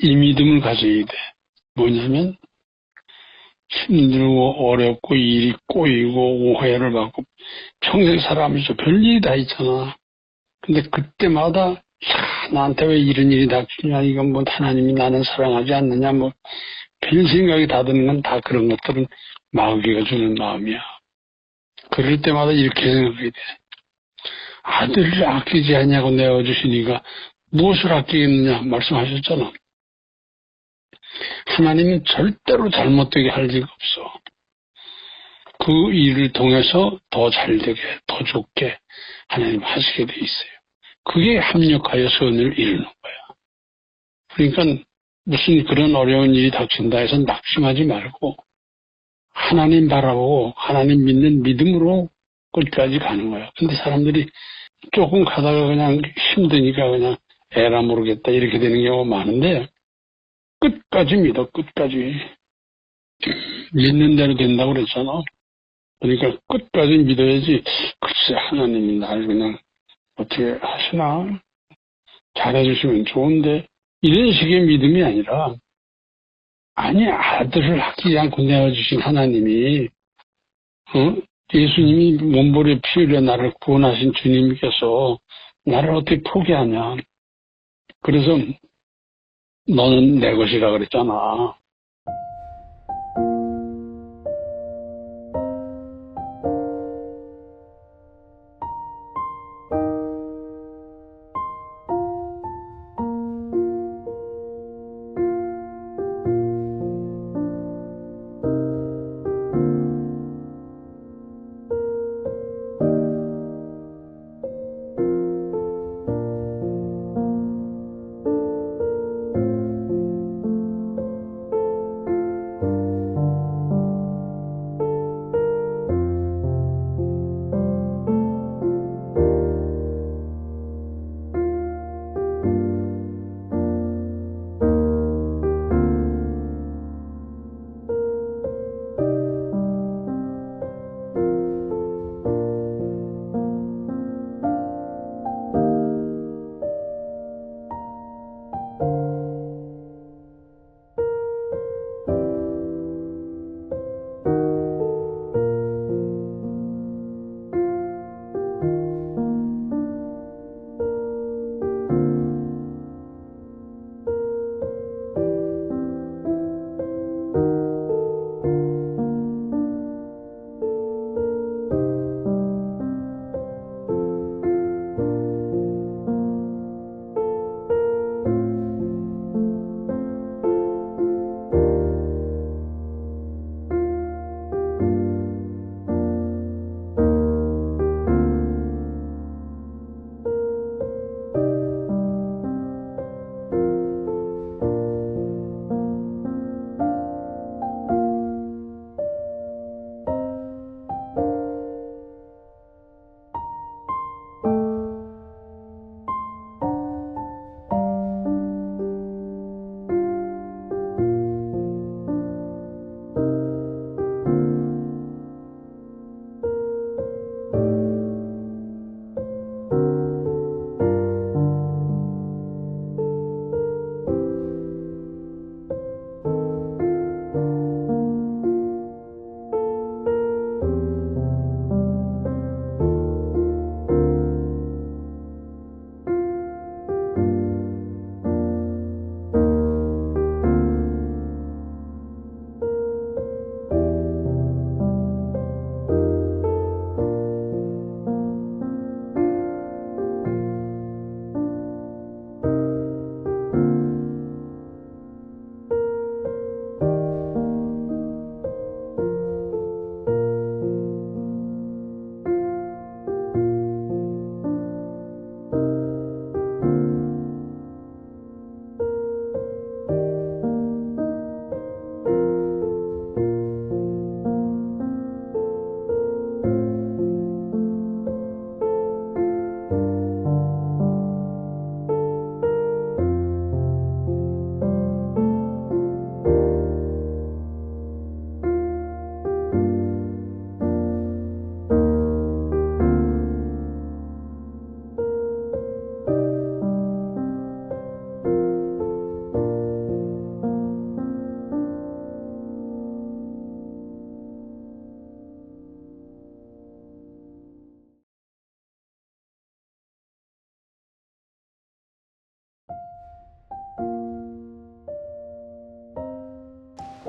이 믿음을 가져야 돼. 뭐냐면 힘들고 어렵고 일이 꼬이고 오해를 받고 평생 살아가면서 별일이 다 있잖아. 근데 그때마다 나한테 왜 이런 일이 닥치냐, 이건 뭐 하나님이 나는 사랑하지 않느냐, 뭐 별 생각이 다 드는 건 다 그런 것들은 마귀가 주는 마음이야. 그럴 때마다 이렇게 생각해야 돼. 아들을 아끼지 않냐고 내어주시니까 무엇을 아끼겠느냐 말씀하셨잖아. 하나님은 절대로 잘못되게 할 리가 없어. 그 일을 통해서 더 잘되게, 더 좋게 하나님 하시게 돼 있어요. 그게 합력하여 선을 이루는 거야. 그러니까 무슨 그런 어려운 일이 닥친다 해서 낙심하지 말고 하나님 바라보고 하나님 믿는 믿음으로 끝까지 가는 거야. 근데 사람들이 조금 가다가 그냥 힘드니까 그냥 에라 모르겠다 이렇게 되는 경우가 많은데 끝까지 믿어. 끝까지 믿는 대로 된다고 그랬잖아. 그러니까 끝까지 믿어야지. 글쎄 하나님이 날 그냥 어떻게 하시나 잘해주시면 좋은데 이런 식의 믿음이 아니라 아니 아들을 아끼지 않고 내어주신 하나님이 예수님이 몸부림에 피 흘려 나를 구원하신 주님께서 나를 어떻게 포기하냐. 그래서 너는 내 것이라 그랬잖아.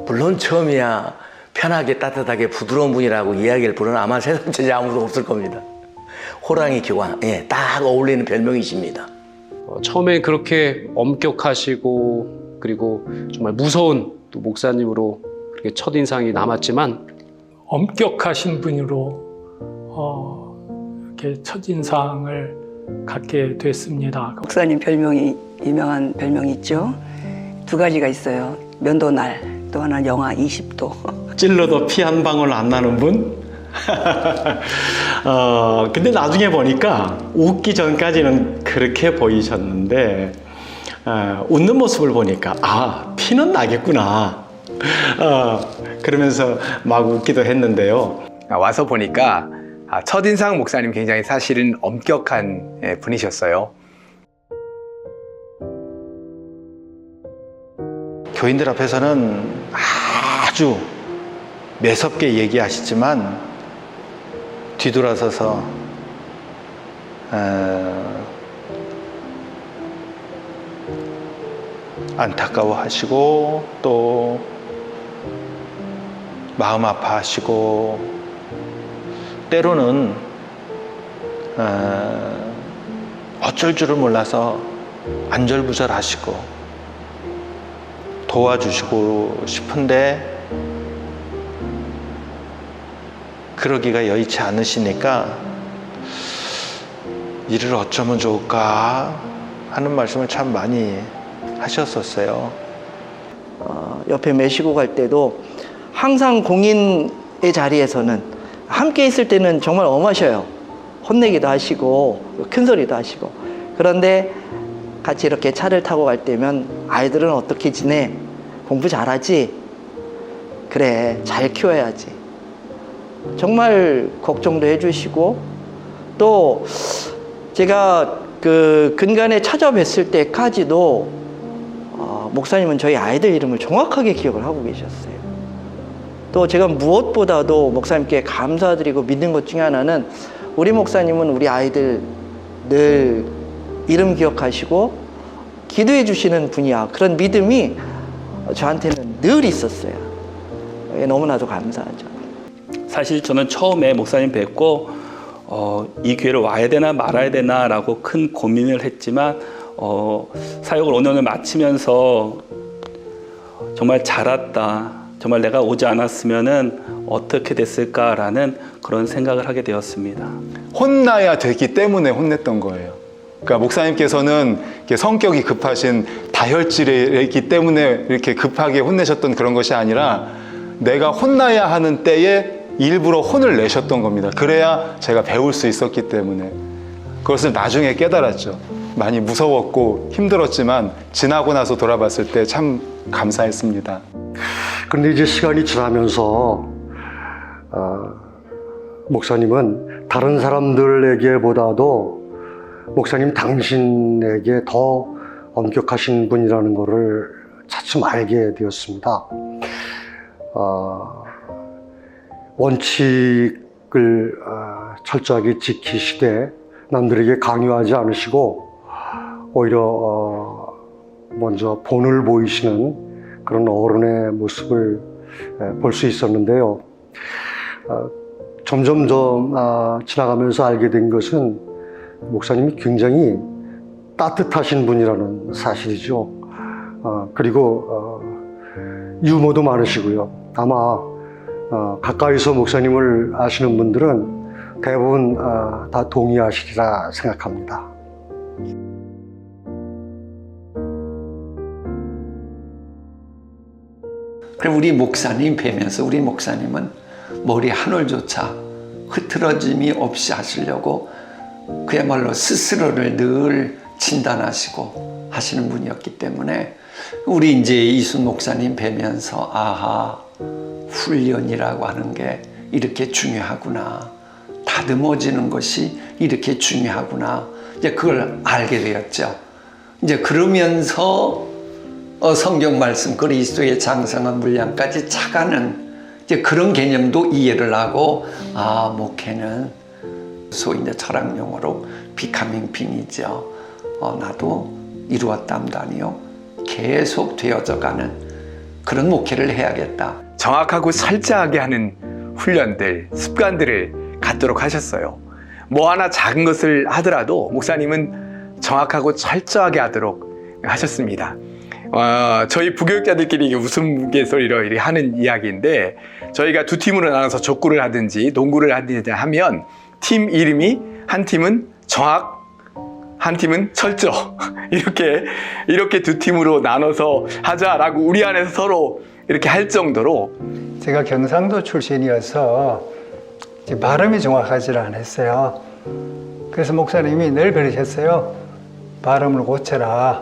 물론 처음이야 편하게 따뜻하게 부드러운 분이라고 이야기를 부르는 아마 세상 천지 아무도 없을 겁니다. 호랑이 교관, 예, 딱 어울리는 별명이십니다. 처음에 그렇게 엄격하시고 그리고 정말 무서운 또 목사님으로 그렇게 첫인상이 남았지만 엄격하신 분으로 이렇게 첫인상을 갖게 됐습니다. 목사님 별명이 유명한 별명이 있죠. 두 가지가 있어요. 면도날, 또 하나는 영하 20도. 찔러도 피 한 방울 안 나는 분? 근데 나중에 보니까 웃기 전까지는 그렇게 보이셨는데 웃는 모습을 보니까 아, 피는 나겠구나. 그러면서 막 웃기도 했는데요. 와서 보니까 첫인상 목사님 굉장히 사실은 엄격한 분이셨어요. 교인들 앞에서는 아주 매섭게 얘기하시지만 뒤돌아서서 안타까워하시고 또 마음 아파하시고 때로는 어쩔 줄을 몰라서 안절부절하시고 도와주시고 싶은데 그러기가 여의치 않으시니까 이를 어쩌면 좋을까 하는 말씀을 참 많이 하셨었어요. 옆에 메시고 갈 때도 항상 공인의 자리에서는 함께 있을 때는 정말 엄하셔요. 혼내기도 하시고 큰 소리도 하시고. 그런데 같이 이렇게 차를 타고 갈 때면 아이들은 어떻게 지내? 공부 잘하지? 그래, 잘 키워야지. 정말 걱정도 해주시고 또 제가 그 근간에 찾아뵀을 때까지도 목사님은 저희 아이들 이름을 정확하게 기억을 하고 계셨어요. 또 제가 무엇보다도 목사님께 감사드리고 믿는 것 중에 하나는 우리 목사님은 우리 아이들 늘 이름 기억하시고 기도해 주시는 분이야. 그런 믿음이 저한테는 늘 있었어요. 너무나도 감사하죠. 사실 저는 처음에 목사님 뵙고 이 교회를 와야 되나 말아야 되나 라고 큰 고민을 했지만 사역을 5년을 마치면서 정말 잘 왔다. 정말 내가 오지 않았으면은 어떻게 됐을까라는 그런 생각을 하게 되었습니다. 혼나야 되기 때문에 혼냈던 거예요. 그러니까 목사님께서는 성격이 급하신 다혈질이기 때문에 이렇게 급하게 혼내셨던 그런 것이 아니라 내가 혼나야 하는 때에 일부러 혼을 내셨던 겁니다. 그래야 제가 배울 수 있었기 때문에. 그것을 나중에 깨달았죠. 많이 무서웠고 힘들었지만 지나고 나서 돌아봤을 때 참 감사했습니다. 그런데 이제 시간이 지나면서 목사님은 다른 사람들에게보다도 목사님 당신에게 더 엄격하신 분이라는 것을 차츰 알게 되었습니다. 원칙을 철저하게 지키시되 남들에게 강요하지 않으시고 오히려 먼저 본을 보이시는 그런 어른의 모습을 볼 수 있었는데요. 점점점 지나가면서 알게 된 것은 목사님이 굉장히 따뜻하신 분이라는 사실이죠. 그리고 유머도 많으시고요. 아마 가까이서 목사님을 아시는 분들은 대부분 다 동의하시리라 생각합니다. 그럼 우리 목사님 뵈면서 우리 목사님은 머리 한 올조차 흐트러짐이 없이 하시려고 그야말로 스스로를 늘 진단하시고 하시는 분이었기 때문에 우리 이제 이순 목사님 뵈면서 아하, 훈련이라고 하는 게 이렇게 중요하구나, 다듬어지는 것이 이렇게 중요하구나, 이제 그걸 알게 되었죠. 이제 그러면서 성경 말씀 그리스도의 장성한 분량까지 차가는 이제 그런 개념도 이해를 하고, 아, 목회는 소위 이제 철학용어로 비카밍 빙이죠. 나도 이루었담도 아니요, 계속 되어져 가는 그런 목회를 해야겠다. 정확하고 철저하게 하는 훈련들, 습관들을 갖도록 하셨어요. 뭐 하나 작은 것을 하더라도 목사님은 정확하고 철저하게 하도록 하셨습니다. 저희 부교육자들끼리 웃음개소리로 이렇게 하는 이야기인데, 저희가 두 팀으로 나눠서 족구를 하든지 농구를 하든지 하면 팀 이름이 한 팀은 정확, 한 팀은 철저, 이렇게 두 팀으로 나눠서 하자라고 우리 안에서 서로 이렇게 할 정도로. 제가 경상도 출신이어서 발음이 정확하지 않았어요. 그래서 목사님이 늘 그러셨어요. 발음을 고쳐라.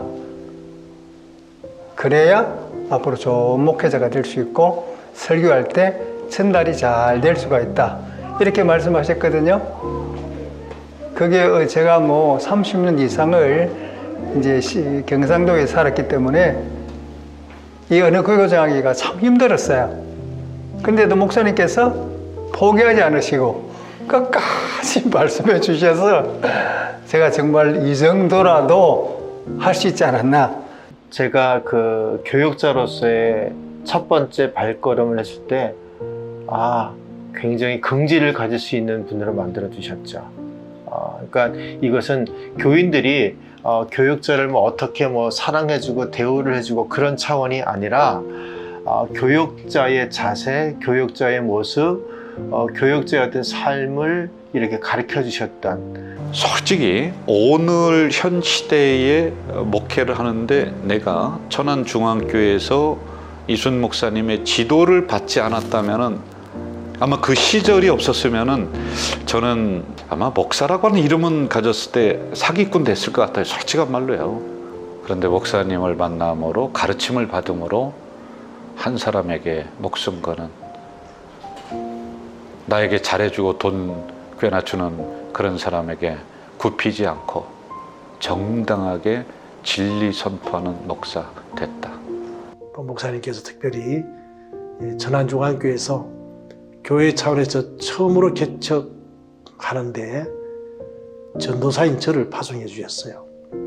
그래야 앞으로 좋은 목회자가 될 수 있고 설교할 때 전달이 잘 될 수가 있다. 이렇게 말씀하셨거든요. 그게 제가 뭐 30년 이상을 이제 경상도에 살았기 때문에 이 언어 교정하기가 참 힘들었어요. 근데도 목사님께서 포기하지 않으시고 끝까지 말씀해 주셔서 제가 정말 이 정도라도 할 수 있지 않았나. 제가 그 교육자로서의 첫 번째 발걸음을 했을 때, 굉장히 긍지를 가질 수 있는 분으로 만들어 주셨죠. 그러니까 이것은 교인들이 교육자를 뭐 어떻게 뭐 사랑해주고 대우를 해주고 그런 차원이 아니라, 교육자의 자세, 교육자의 모습, 교육자의 어떤 삶을 이렇게 가르쳐 주셨던. 솔직히 오늘 현 시대에 목회를 하는데 내가 천안중앙교회에서 이순 목사님의 지도를 받지 않았다면은, 아마 그 시절이 없었으면은 저는 아마 목사라고 하는 이름은 가졌을 때 사기꾼 됐을 것 같아요. 솔직한 말로요. 그런데 목사님을 만남으로, 가르침을 받음으로 한 사람에게 목숨 거는, 나에게 잘해주고 돈 꽤나 주는 그런 사람에게 굽히지 않고 정당하게 진리 선포하는 목사 됐다. 목사님께서 특별히 천안중앙교회에서 교회 차원에서 처음으로 개척하는데 전도사인 저를 파송해 주셨어요.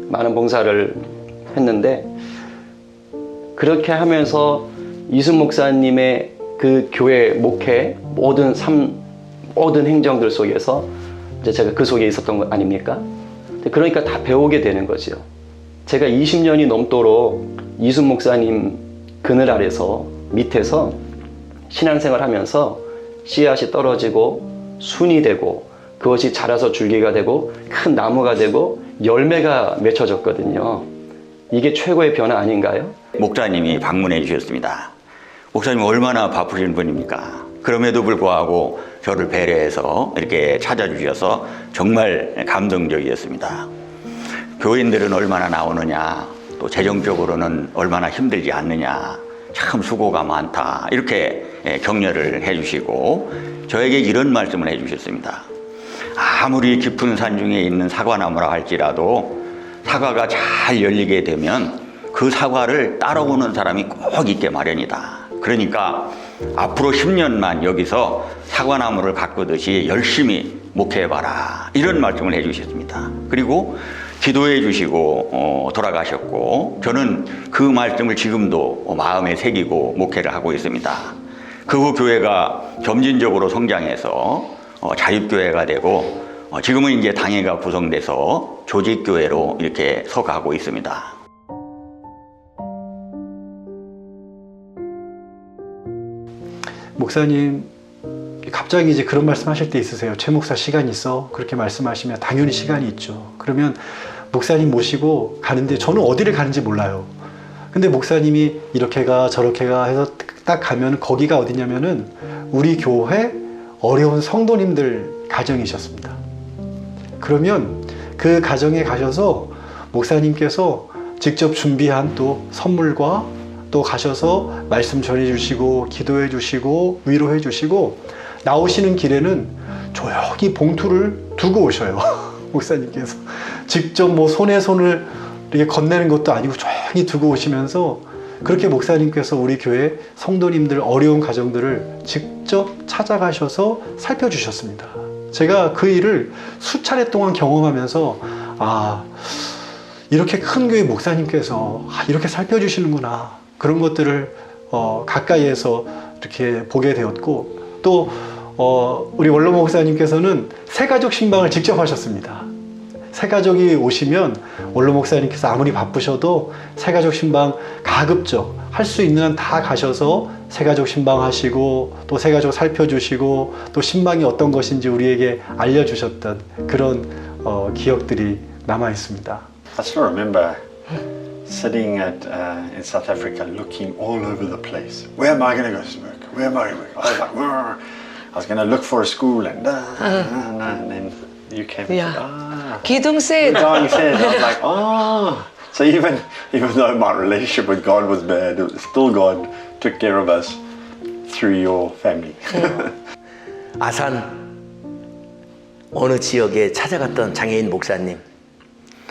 많은 봉사를 했는데, 그렇게 하면서 이순 목사님의 그 교회 목회 모든 행정들 속에서 이제 제가 그 속에 있었던 거 아닙니까? 그러니까 다 배우게 되는 거죠. 제가 20년이 넘도록 이순 목사님 그늘 아래서 밑에서 신앙생활 하면서 씨앗이 떨어지고 순이 되고 그것이 자라서 줄기가 되고 큰 나무가 되고 열매가 맺혀졌거든요. 이게 최고의 변화 아닌가요? 목사님이 방문해 주셨습니다. 목사님 얼마나 바쁘신 분입니까? 그럼에도 불구하고 저를 배려해서 이렇게 찾아주셔서 정말 감동적이었습니다. 교인들은 얼마나 나오느냐, 또 재정적으로는 얼마나 힘들지 않느냐, 참 수고가 많다, 이렇게 격려를 해주시고 저에게 이런 말씀을 해주셨습니다. 아무리 깊은 산 중에 있는 사과나무라 할지라도 사과가 잘 열리게 되면 그 사과를 따라오는 사람이 꼭 있게 마련이다. 그러니까 앞으로 10년만 여기서 사과나무를 가꾸듯이 열심히 목회해봐라, 이런 말씀을 해주셨습니다. 그리고 기도해 주시고 돌아가셨고, 저는 그 말씀을 지금도 마음에 새기고 목회를 하고 있습니다. 그 후 교회가 점진적으로 성장해서 자립교회가 되고, 지금은 이제 당회가 구성돼서 조직교회로 이렇게 서가고 있습니다. 목사님 갑자기 이제 그런 말씀하실 때 있으세요. 최 목사 시간 있어? 그렇게 말씀하시면 당연히 시간이 있죠. 그러면 목사님 모시고 가는데 저는 어디를 가는지 몰라요. 근데 목사님이 이렇게 가 저렇게 가 해서 딱 가면 거기가 어디냐면은 우리 교회 어려운 성도님들 가정이셨습니다. 그러면 그 가정에 가셔서 목사님께서 직접 준비한 또 선물과 또 가셔서 말씀 전해주시고 기도해 주시고 위로해 주시고, 나오시는 길에는 조용히 봉투를 두고 오셔요. 목사님께서 직접 뭐 손에 손을 이렇게 건네는 것도 아니고 조용히 두고 오시면서 그렇게 목사님께서 우리 교회 성도님들 어려운 가정들을 직접 찾아가셔서 살펴주셨습니다. 제가 그 일을 수차례 동안 경험하면서 이렇게 큰 교회 목사님께서 이렇게 살펴주시는구나, 그런 것들을 가까이에서 이렇게 보게 되었고 또 우리 원로 목사님께서는 새가족 신방을 직접 하셨습니다. 새가족이 오시면 원로 목사님께서 아무리 바쁘셔도 새가족 신방 가급적 할 수 있는 한 다 가셔서 새가족 신방 하시고 또 새가족 살펴주시고 또 신방이 어떤 것인지 우리에게 알려주셨던 그런 기억들이 남아 있습니다. I still remember sitting in South Africa looking all over the place. Where am I going to go to work? Where am I going to work? I was like, I was going to look for a school and then you came and said, 기둥셋. I was like, So even though my relationship with God was bad, still God took care of us through your family. 아산 어느 지역에 찾아갔던 장애인 목사님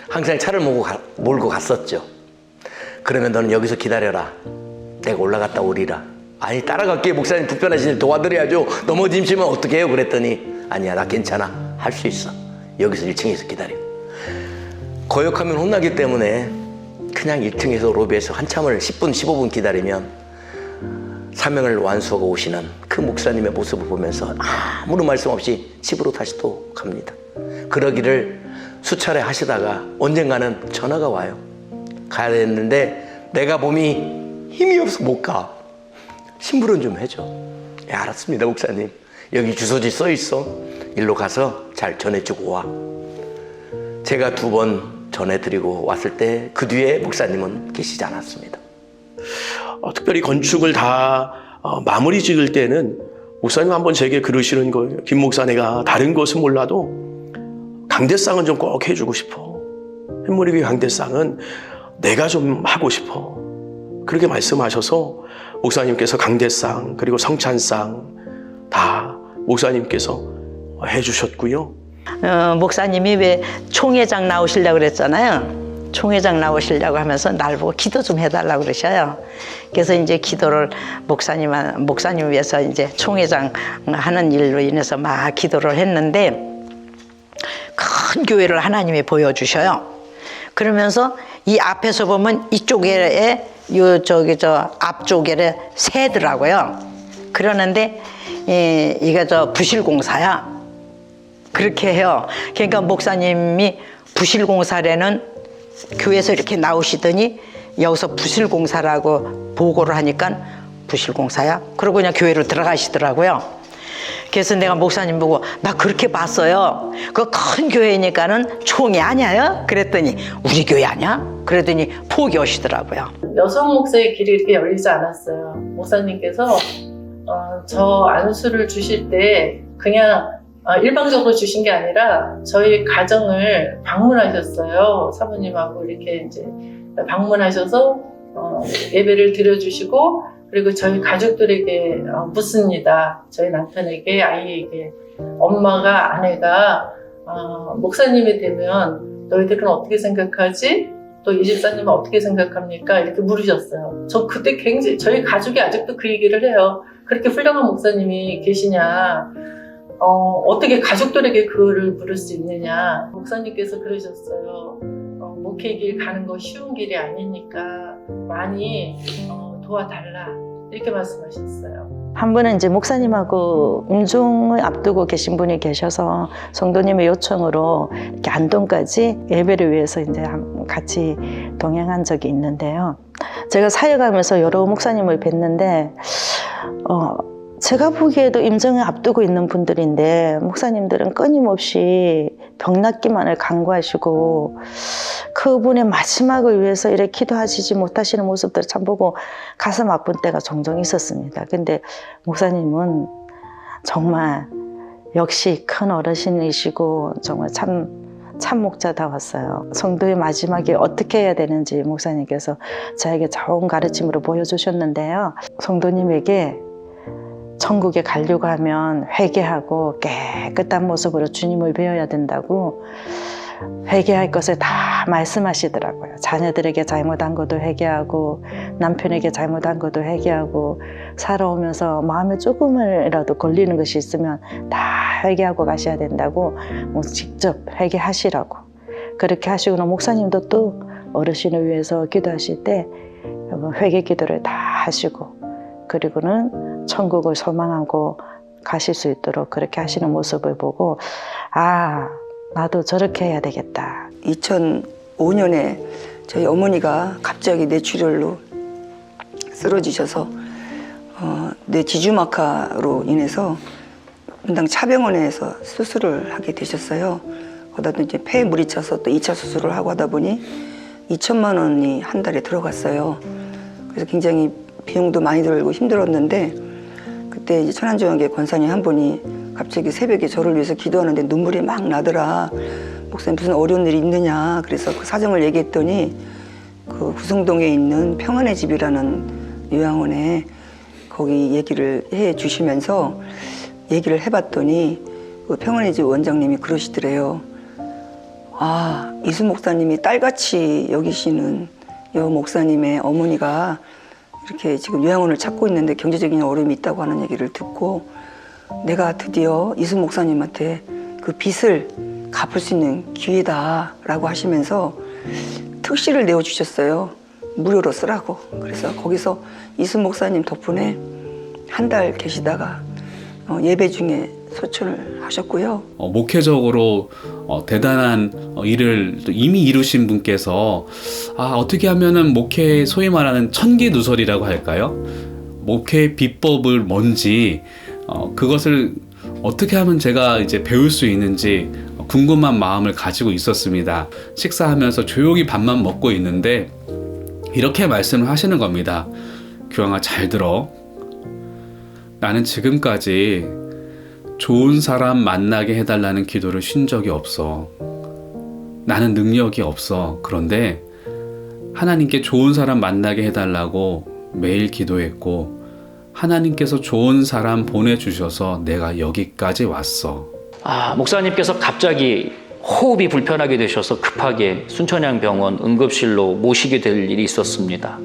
항상 차를 몰고 갔었죠. 그러면 너는 여기서 기다려라. 내가 올라갔다 오리라. 아니 따라갈게. 목사님 불편하신 일 도와드려야죠. 넘어지시면 어떻게 해요? 그랬더니 아니야 나 괜찮아. 할 수 있어. 여기서 1층에서 기다려. 거역하면 혼나기 때문에 그냥 1층에서 로비에서 한참을 10분 15분 기다리면 사명을 완수하고 오시는 그 목사님의 모습을 보면서 아무런 말씀 없이 집으로 다시 또 갑니다. 그러기를 수차례 하시다가 언젠가는 전화가 와요. 가야 되는데 내가 몸이 힘이 없어 못 가. 심부름 좀 해줘. 예, 알았습니다 목사님. 여기 주소지 써 있어. 일로 가서 잘 전해주고 와. 제가 2번 전해드리고 왔을 때 그 뒤에 목사님은 계시지 않았습니다. 특별히 건축을 다 마무리 지을 때는 목사님 한번 제게 그러시는 거예요. 김 목사 내가 다른 것은 몰라도 강대상은 좀 꼭 해주고 싶어. 햇머리교회 강대상은 내가 좀 하고 싶어. 그렇게 말씀하셔서 목사님께서 강대상 그리고 성찬상 다 목사님께서 해주셨고요. 목사님이 왜 총회장 나오시려고 그랬잖아요. 총회장 나오시려고 하면서 날 보고 기도 좀 해달라고 그러셔요. 그래서 이제 기도를 목사님 위해서 이제 총회장 하는 일로 인해서 막 기도를 했는데 큰 교회를 하나님이 보여주셔요. 그러면서 이 앞에서 보면 이쪽에 저 앞쪽에 새더라고요. 그러는데 이게 저 부실공사야. 그렇게 해요. 그러니까 목사님이 부실공사라는 교회에서 이렇게 나오시더니 여기서 부실공사라고 보고를 하니까 부실공사야? 그러고 그냥 교회로 들어가시더라고요. 그래서 내가 목사님 보고 나 그렇게 봤어요. 그 큰 교회니까는 총이 아니에요? 그랬더니 우리 교회 아니야? 그랬더니 포기하시더라고요. 여성 목사의 길이 이렇게 열리지 않았어요. 목사님께서 저 안수를 주실 때 그냥 일방적으로 주신 게 아니라 저희 가정을 방문하셨어요. 사모님하고 이렇게 이제 방문하셔서 예배를 드려주시고 그리고 저희 가족들에게 묻습니다. 저희 남편에게, 아이에게. 엄마가, 아내가 목사님이 되면 너희들은 어떻게 생각하지? 또 이 집사님은 어떻게 생각합니까? 이렇게 물으셨어요. 저 그때 굉장히 저희 가족이 아직도 그 얘기를 해요. 그렇게 훌륭한 목사님이 계시냐? 어떻게 가족들에게 그거를 물을 수 있느냐. 목사님께서 그러셨어요. 목회 길 가는 거 쉬운 길이 아니니까 많이 도와달라. 이렇게 말씀하셨어요. 한 분은 이제 목사님하고 임종을 앞두고 계신 분이 계셔서 성도님의 요청으로 이렇게 안동까지 예배를 위해서 이제 같이 동행한 적이 있는데요. 제가 사역하면서 여러 목사님을 뵀는데, 제가 보기에도 임종을 앞두고 있는 분들인데 목사님들은 끊임없이 병낫기만을 간구하시고 그분의 마지막을 위해서 이렇게 기도하시지 못하시는 모습들을 참 보고 가슴 아픈 때가 종종 있었습니다. 근데 목사님은 정말 역시 큰 어르신이시고 정말 참 목자다웠어요. 성도의 마지막에 어떻게 해야 되는지 목사님께서 저에게 좋은 가르침으로 보여주셨는데요. 성도님에게 천국에 가려고 하면 회개하고 깨끗한 모습으로 주님을 배워야 된다고 회개할 것을 다 말씀하시더라고요. 자녀들에게 잘못한 것도 회개하고 남편에게 잘못한 것도 회개하고 살아오면서 마음에 조금이라도 걸리는 것이 있으면 다 회개하고 가셔야 된다고 직접 회개하시라고 그렇게 하시고는 목사님도 또 어르신을 위해서 기도하실 때 회개 기도를 다 하시고 그리고는 천국을 소망하고 가실 수 있도록 그렇게 하시는 모습을 보고 아, 나도 저렇게 해야 되겠다. 2005년에 저희 어머니가 갑자기 뇌출혈로 쓰러지셔서 뇌 지주막하로 인해서 분당 차병원에서 수술을 하게 되셨어요. 거기다 이제 폐에 물이 차서 또 2차 수술을 하고 하다 보니 2천만 원이 한 달에 들어갔어요. 그래서 굉장히 비용도 많이 들고 힘들었는데 그때 이제 천안중앙교회 권사님 한 분이 갑자기 새벽에 저를 위해서 기도하는데 눈물이 막 나더라. 목사님 무슨 어려운 일이 있느냐. 그래서 그 사정을 얘기했더니 그 구성동에 있는 평안의 집이라는 요양원에 거기 얘기를 해 주시면서 얘기를 해봤더니 그 평안의 집 원장님이 그러시더래요. 아, 이순 목사님이 딸같이 여기시는 여 목사님의 어머니가 이렇게 지금 요양원을 찾고 있는데 경제적인 어려움이 있다고 하는 얘기를 듣고 내가 드디어 이순 목사님한테 그 빚을 갚을 수 있는 기회다라고 하시면서 특시를 내어주셨어요. 무료로 쓰라고. 그래서 거기서 이순 목사님 덕분에 한 달 계시다가 예배 중에 소천을 하셨고요. 목회적으로 대단한 일을 이미 이루신 분께서 어떻게 하면은 목회 소위 말하는 천기누설이라고 할까요? 목회의 비법을 뭔지 그것을 어떻게 하면 제가 이제 배울 수 있는지 궁금한 마음을 가지고 있었습니다. 식사하면서 조용히 밥만 먹고 있는데 이렇게 말씀을 하시는 겁니다. 교양아, 잘 들어. 나는 지금까지 좋은 사람 만나게 해달라는 기도를 쉰 적이 없어. 나는 능력이 없어. 그런데 하나님께 좋은 사람 만나게 해달라고 매일 기도했고 하나님께서 좋은 사람 보내주셔서 내가 여기까지 왔어. 목사님께서 갑자기 호흡이 불편하게 되셔서 급하게 순천향병원 응급실로 모시게 될 일이 있었습니다.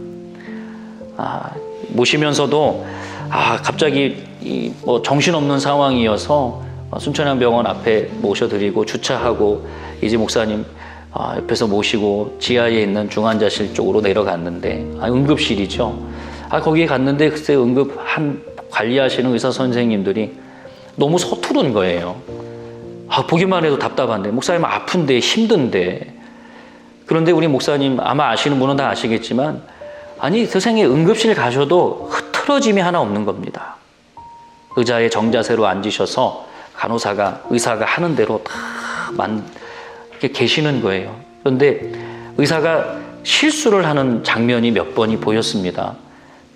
모시면서도 갑자기 뭐 정신없는 상황이어서 순천향병원 앞에 모셔드리고 주차하고 이제 목사님 옆에서 모시고 지하에 있는 중환자실 쪽으로 내려갔는데 응급실이죠. 거기에 갔는데 그때 응급 관리하시는 의사 선생님들이 너무 서투른 거예요. 보기만 해도 답답한데 목사님 아픈데 힘든데 그런데 우리 목사님 아마 아시는 분은 다 아시겠지만 세상에 응급실 가셔도 흐트러짐이 하나 없는 겁니다. 의자에 정자세로 앉으셔서 의사가 하는 대로 다 이렇게 계시는 거예요. 그런데 의사가 실수를 하는 장면이 몇 번이 보였습니다.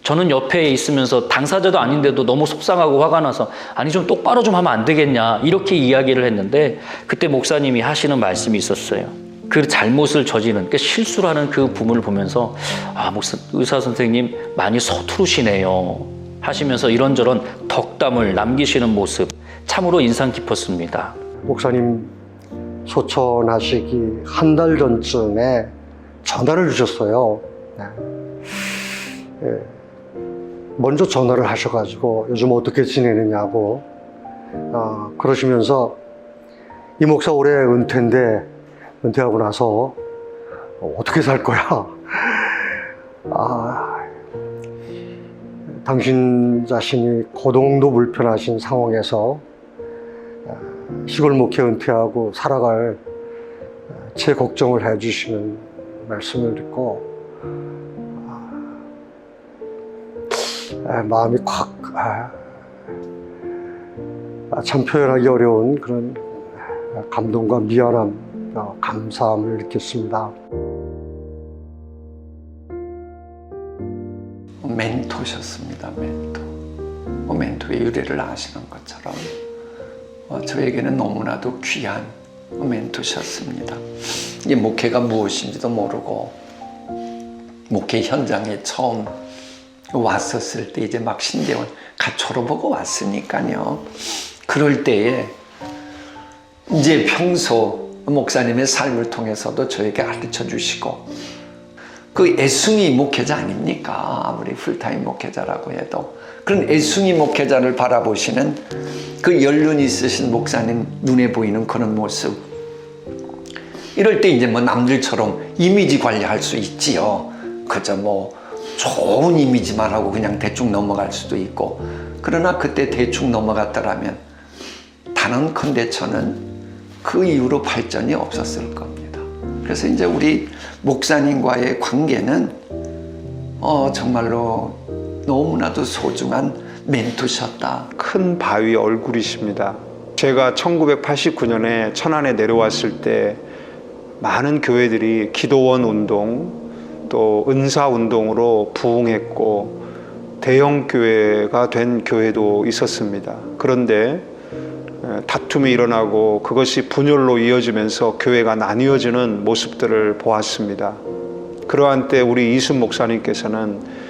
저는 옆에 있으면서 당사자도 아닌데도 너무 속상하고 화가 나서 좀 똑바로 좀 하면 안 되겠냐 이렇게 이야기를 했는데 그때 목사님이 하시는 말씀이 있었어요. 그 잘못을 저지른 실수를 하는 그 부분을 보면서 의사 선생님 많이 서투르시네요 하시면서 이런저런 덕담을 남기시는 모습 참으로 인상 깊었습니다. 목사님 소천하시기 한 달 전쯤에 전화를 주셨어요. 먼저 전화를 하셔가지고 요즘 어떻게 지내느냐고 그러시면서 이 목사 올해 은퇴인데 은퇴하고 나서 어떻게 살 거야? 당신 자신이 거동도 불편하신 상황에서 시골 목회 은퇴하고 살아갈 제 걱정을 해주시는 말씀을 듣고 마음이 참 표현하기 어려운 그런 감동과 미안함, 감사함을 느꼈습니다. 멘토셨습니다. 멘토의 유래를 아시는 것처럼 저에게는 너무나도 귀한 멘토셨습니다. 이 목회가 무엇인지도 모르고 목회 현장에 처음 왔었을 때 이제 막 신대원 가초로 보고 왔으니까요. 그럴 때에 이제 평소 목사님의 삶을 통해서도 저에게 가르쳐 주시고 그 애숭이 목회자 아닙니까? 아무리 풀타임 목회자라고 해도 그런 애숭이 목회자를 바라보시는 그 연륜이 있으신 목사님 눈에 보이는 그런 모습 이럴 때 이제 남들처럼 이미지 관리할 수 있지요. 그저 좋은 이미지만 하고 그냥 대충 넘어갈 수도 있고, 그러나 그때 대충 넘어갔더라면 단언컨대 저는 그 이후로 발전이 없었을 겁니다. 그래서 이제 우리 목사님과의 관계는 정말로 너무나도 소중한 멘토셨다. 큰 바위 얼굴이십니다. 제가 1989년에 천안에 내려왔을 때 많은 교회들이 기도원 운동 또 은사 운동으로 부흥했고 대형 교회가 된 교회도 있었습니다. 그런데 다툼이 일어나고 그것이 분열로 이어지면서 교회가 나뉘어지는 모습들을 보았습니다. 그러한 때 우리 이순 목사님께서는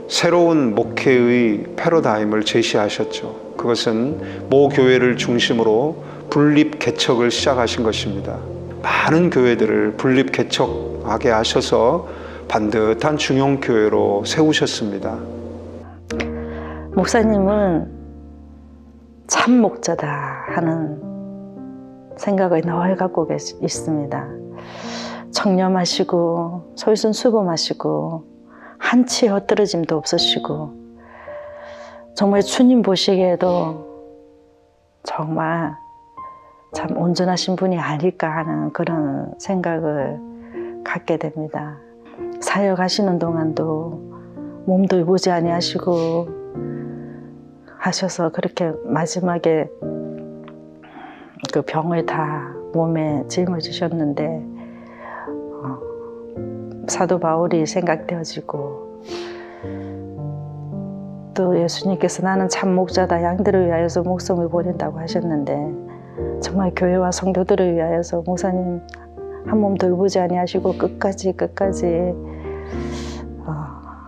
새로운 목회의 패러다임을 제시하셨죠. 그것은 모 교회를 중심으로 분립 개척을 시작하신 것입니다. 많은 교회들을 분립 개척하게 하셔서 반듯한 중형교회로 세우셨습니다. 목사님은 참 목자다 하는 생각을 늘 갖고 있습니다. 청렴하시고 솔선수범하시고 한치 헛떨어짐도 없으시고 정말 주님 보시기에도 정말 참 온전하신 분이 아닐까 하는 그런 생각을 갖게 됩니다. 사역하시는 동안도 몸도 울부지 아니하시고 하셔서 그렇게 마지막에 그 병을 다 몸에 짊어지셨는데 사도 바울이 생각되어지고 또 예수님께서 나는 참 목자다 양들을 위하여서 목숨을 버린다고 하셨는데 정말 교회와 성도들을 위하여서 목사님 한 몸도 울부지 아니하시고 끝까지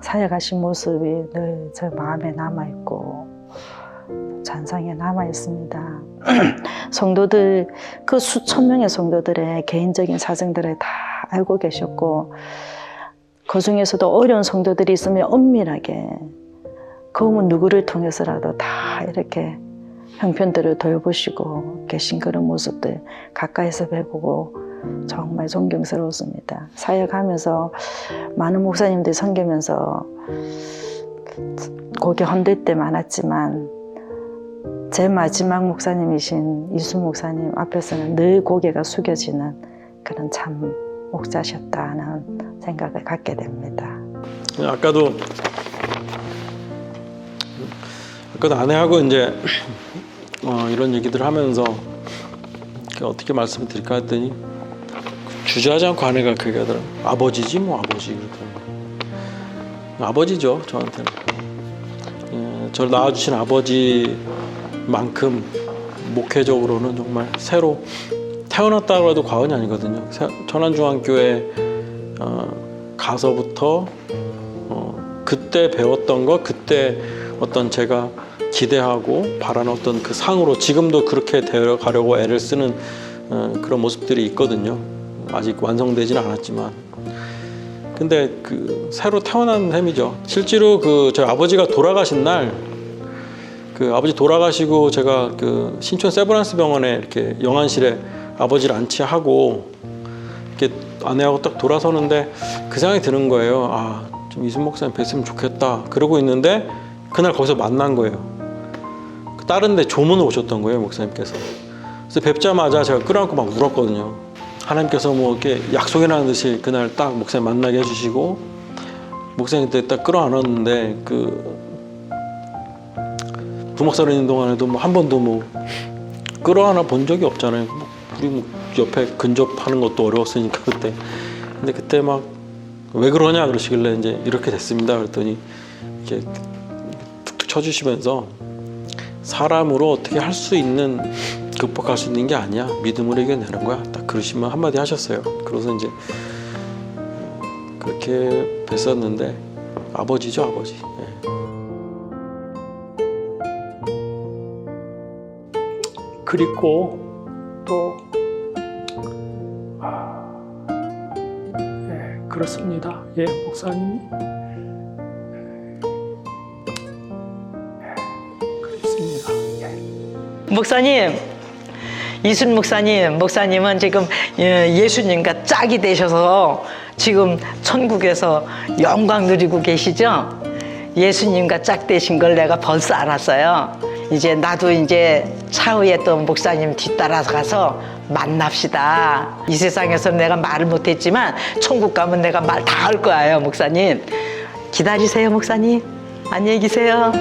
사역하신 모습이 늘 제 마음에 남아있고 잔상에 남아있습니다. 성도들, 그 수천 명의 성도들의 개인적인 사정들을 다 알고 계셨고 그 중에서도 어려운 성도들이 있으면 엄밀하게 그 누구를 통해서라도 다 이렇게 형편들을 돌보시고 계신 그런 모습들 가까이서 뵈보고 정말 존경스러웠습니다. 사역하면서 많은 목사님들이 섬기면서 고개 흔들 때 많았지만 제 마지막 목사님이신 이순 목사님 앞에서는 늘 고개가 숙여지는 그런 참 목자셨다는 생각을 갖게 됩니다. 아까도 아내하고 이제 이런 얘기들 하면서 어떻게 말씀드릴까 했더니 주저하지 않고 아내가 그 얘기하더라고요. 아버지지 뭐 아버지. 그러더라고요. 아버지죠 저한테는. 저를 낳아주신 아버지만큼 목회적으로는 정말 새로 태어났다고 해도 과언이 아니거든요. 천안중앙교회 가서부터 그때 배웠던 거, 그때 어떤 제가 기대하고 바라는 어떤 그 상으로 지금도 그렇게 되어가려고 애를 쓰는 그런 모습들이 있거든요. 아직 완성되지는 않았지만. 근데 그 새로 태어난 셈이죠. 실제로 그 저희 아버지가 돌아가신 날, 그 아버지 돌아가시고 제가 그 신촌 세브란스 병원에 이렇게 영안실에 아버지를 안치하고 이렇게 아내하고 딱 돌아서는데 그 생각이 드는 거예요. 아, 좀 이순 목사님 뵀으면 좋겠다. 그러고 있는데 그날 거기서 만난 거예요. 다른 데 조문을 오셨던 거예요, 목사님께서. 그래서 뵙자마자 제가 끌어안고 막 울었거든요. 하나님께서 뭐 이렇게 약속이라는 듯이 그날 딱 목사님 만나게 해주시고 목사님 때 딱 끌어안았는데 그 부목사로 있는 동안에도 뭐 한 번도 뭐 끌어안아 본 적이 없잖아요. 우리 뭐 옆에 근접하는 것도 어려웠으니까 그때. 근데 그때 막 왜 그러냐 그러시길래 이제 이렇게 됐습니다. 그랬더니 이렇게 툭툭 쳐주시면서 사람으로 어떻게 할 수 있는 극복할 수 있는 게 아니야. 믿음으로 이겨내는 거야. 딱 그러시면 한마디 하셨어요. 그래서 이제 그렇게 뵀었는데 아버지죠, 아버지. 네. 그리고 또 그렇습니다. 예, 목사님이 그렇습니다. 목사님, 이순 목사님은 지금 예수님과 짝이 되셔서 지금 천국에서 영광 누리고 계시죠? 예수님과 짝 되신 걸 내가 벌써 알았어요. 이제 나도 이제 차후에 또 목사님 뒤따라서 가서 만납시다. 이 세상에서 내가 말을 못했지만 천국 가면 내가 말 다 할 거예요, 목사님. 기다리세요, 목사님. 안녕히 계세요.